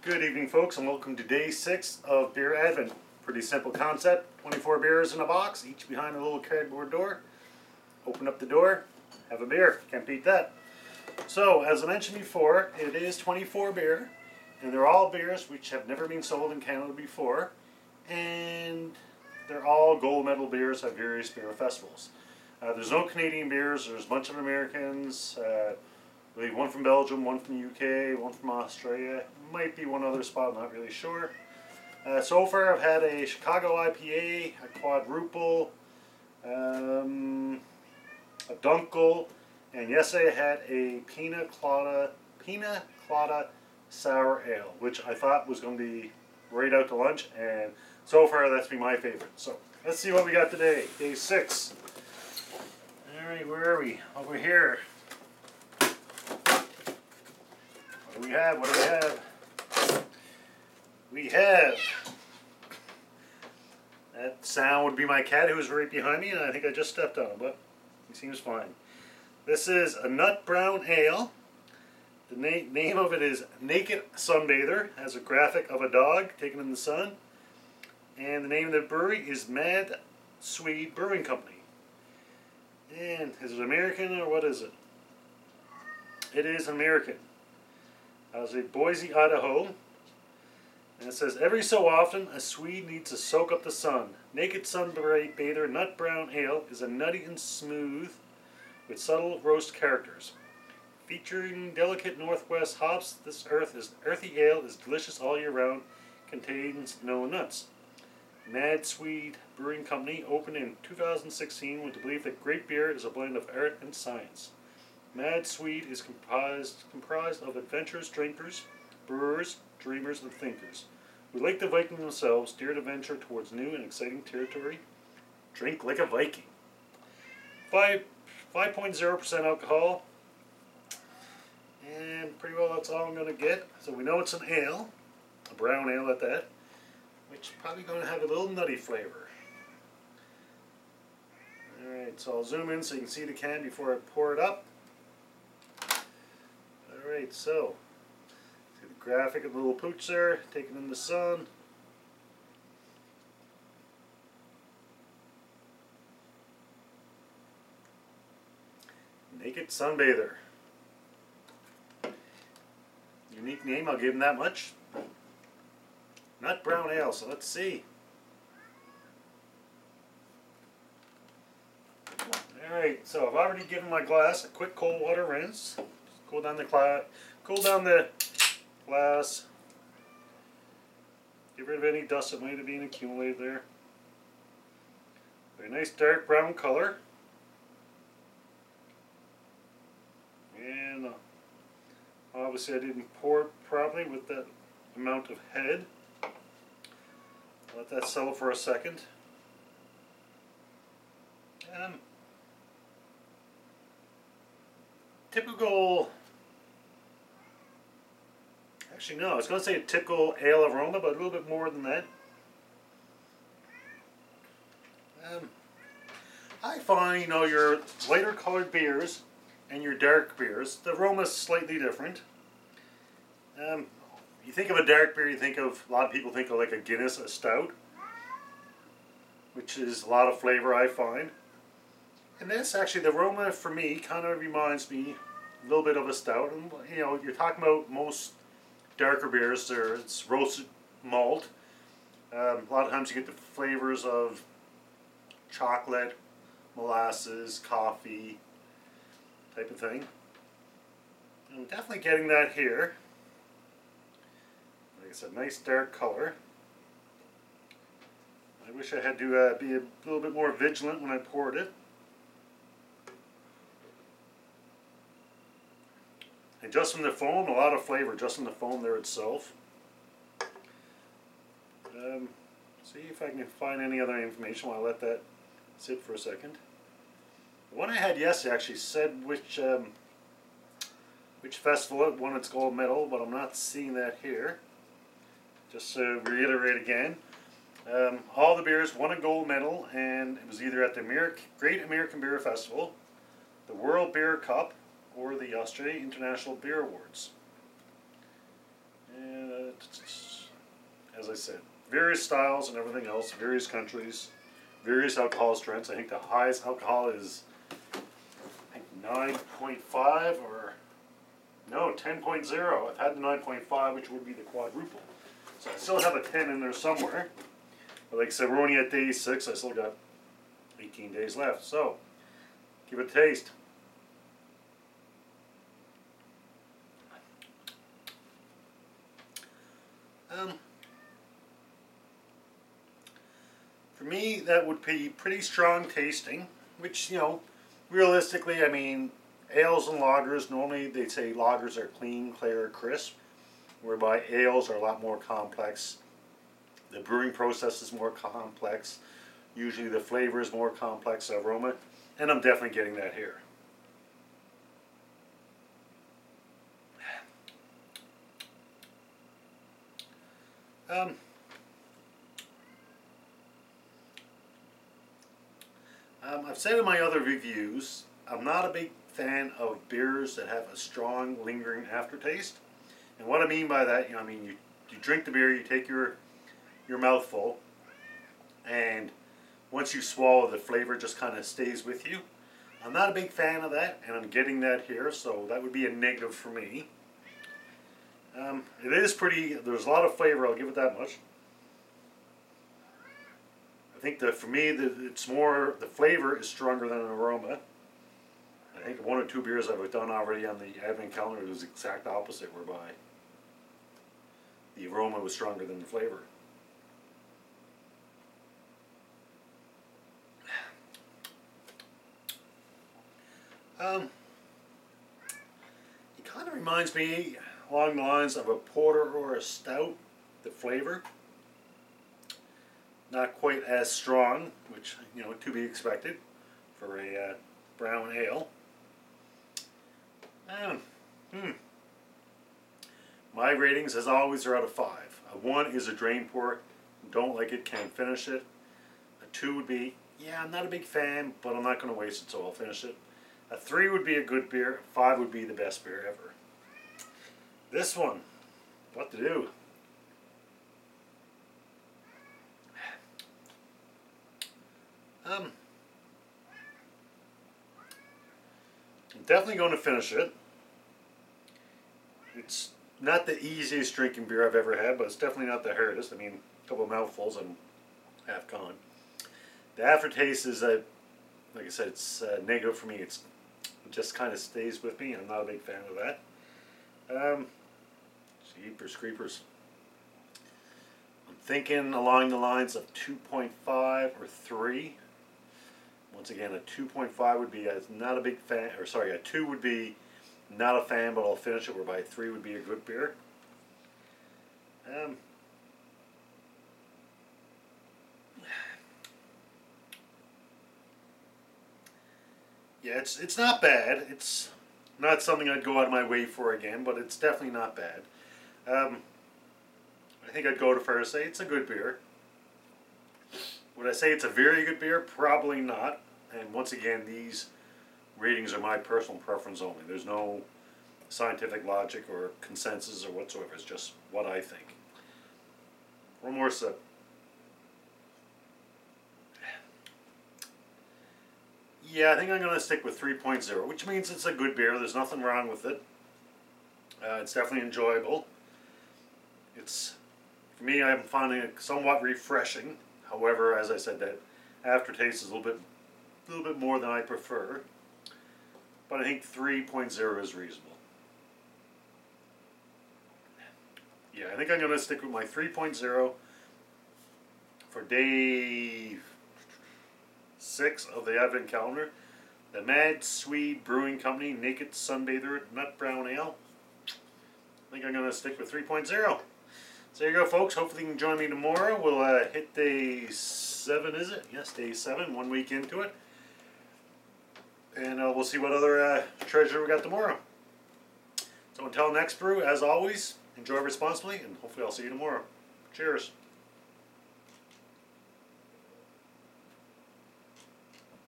Good evening, folks, and welcome to day 6 of Beer Advent. Pretty simple concept. 24 beers in a box, each behind a little cardboard door. Open up the door, have a beer. Can't beat that. So, as I mentioned before, it is 24 beer, and they're all beers which have never been sold in Canada before, and they're all gold medal beers at various beer festivals. There's no Canadian beers. There's a bunch of Americans. I believe one from Belgium, one from the UK, one from Australia. Might be one other spot, I'm not really sure. So far I've had a Chicago IPA, a quadruple, a dunkel, and yesterday I had a pina colada sour ale, which I thought was going to be right out to lunch, and so far that's been my favorite. So let's see what we got today, day 6. Alright, where are we? Over here. What do we have? What do we have? We have, that sound would be my cat who was right behind me, and I think I just stepped on him, but he seems fine. This is a nut brown ale. The name of it is Naked Sunbather. Has a graphic of a dog taken in the sun. And the name of the brewery is Mad Swede Brewing Company. And is it American or what is it? It is American. It's a Boise, Idaho. And it says, every so often, a Swede needs to soak up the sun. Naked Sunbather Nut Brown Ale is a nutty and smooth with subtle roast characters. Featuring delicate Northwest hops, this earthy ale is delicious all year round, contains no nuts. Mad Swede Brewing Company opened in 2016 with the belief that great beer is a blend of art and science. Mad Swede is comprised of adventurous drinkers, brewers, dreamers, and thinkers who, like the Vikings themselves, dare to venture towards new and exciting territory. Drink like a Viking. 5.0% alcohol, and pretty well that's all I'm going to get. So we know it's an ale, a brown ale at that, which is probably going to have a little nutty flavor. Alright, so I'll zoom in so you can see the can before I pour it up. Alright, so see the graphic of the little pooch there, taken in the sun. Naked Sunbather. Unique name, I'll give him that much. Nut brown ale, so let's see. Alright, so I've already given my glass a quick cold water rinse. Cool down the glass. Get rid of any dust that might have been accumulated there. Very nice dark brown color. And obviously I didn't pour it properly with that amount of head. Let that settle for a second. Typical, actually no, I was going to say a typical ale aroma, but a little bit more than that. I find, your lighter colored beers and your dark beers, the aroma is slightly different. You think of a dark beer, a lot of people think of like a Guinness, a stout, which is a lot of flavor, I find. And this, actually, the aroma for me kind of reminds me a little bit of a stout. And you're talking about most darker beers, it's roasted malt. A lot of times you get the flavors of chocolate, molasses, coffee, type of thing. I'm definitely getting that here. Like I said, nice dark color. I wish I had to be a little bit more vigilant when I poured it. And just from the foam, a lot of flavor just from the foam there itself. See if I can find any other information while I let that sit for a second. The one I had yesterday actually said which festival it won its gold medal, but I'm not seeing that here. Just to reiterate again, all the beers won a gold medal, and it was either at the Great American Beer Festival, the World Beer Cup, or the Australian International Beer Awards. And I said, various styles and everything else, various countries, various alcohol strengths. I think the highest alcohol is, I think 9.5 or no, 10.0. I've had the 9.5, which would be the quadruple. So I still have a 10 in there somewhere. But like I said, we're only at day 6. I still got 18 days left. So give it a taste. For me, that would be pretty strong tasting, which, you know, realistically, I mean, ales and lagers, normally they say lagers are clean, clear, crisp, whereby ales are a lot more complex. The brewing process is more complex. Usually the flavor is more complex, aroma, and I'm definitely getting that here. I've said in my other reviews, I'm not a big fan of beers that have a strong, lingering aftertaste. And what I mean by that, you know, I mean, you drink the beer, you take your mouthful, and once you swallow, the flavor just kind of stays with you. I'm not a big fan of that, and I'm getting that here, so that would be a negative for me. It is pretty, there's a lot of flavor, I'll give it that much. I think that for me, it's more, the flavor is stronger than an aroma. I think 1 or 2 beers I've done already on the advent calendar was the exact opposite, whereby the aroma was stronger than the flavor. It kind of reminds me along the lines of a porter or a stout, the flavor. Not quite as strong, which, you know, to be expected for a brown ale. My ratings, as always, are out of 5. A 1 is a drain pour, don't like it, can't finish it. A 2 would be, yeah, I'm not a big fan, but I'm not going to waste it, so I'll finish it. A 3 would be a good beer. A 5 would be the best beer ever. This one, what to do? I'm definitely going to finish it. It's not the easiest drinking beer I've ever had, but it's definitely not the hardest. I mean, a couple of mouthfuls and half gone. The aftertaste is, like I said, it's negative for me. It just kind of stays with me. I'm not a big fan of that. Jeepers creepers. I'm thinking along the lines of 2.5 or 3. Once again, a 2.5 would be not a big fan, or sorry, a 2 would be not a fan, but I'll finish it, whereby 3 would be a good beer. Yeah, it's not bad. It's not something I'd go out of my way for again, but it's definitely not bad. I think I'd go to fair to say it's a good beer. Would I say it's a very good beer? Probably not. And once again, these ratings are my personal preference only. There's no scientific logic or consensus or whatsoever. It's just what I think. One more sip. Yeah, I think I'm going to stick with 3.0, which means it's a good beer. There's nothing wrong with it. It's definitely enjoyable. It's, for me, I'm finding it somewhat refreshing. However, as I said, that aftertaste is a little bit more than I prefer. But I think 3.0 is reasonable. Yeah, I think I'm going to stick with my 3.0 for day 6 of the Advent calendar. The Mad Swede Brewing Company Naked Sunbather Nut Brown Ale. I think I'm going to stick with 3.0. So there you go, folks. Hopefully you can join me tomorrow. We'll hit day 7, is it? Yes, day 7, 1 week into it. And we'll see what other treasure we got tomorrow. So until next brew, as always, enjoy responsibly, and hopefully I'll see you tomorrow. Cheers.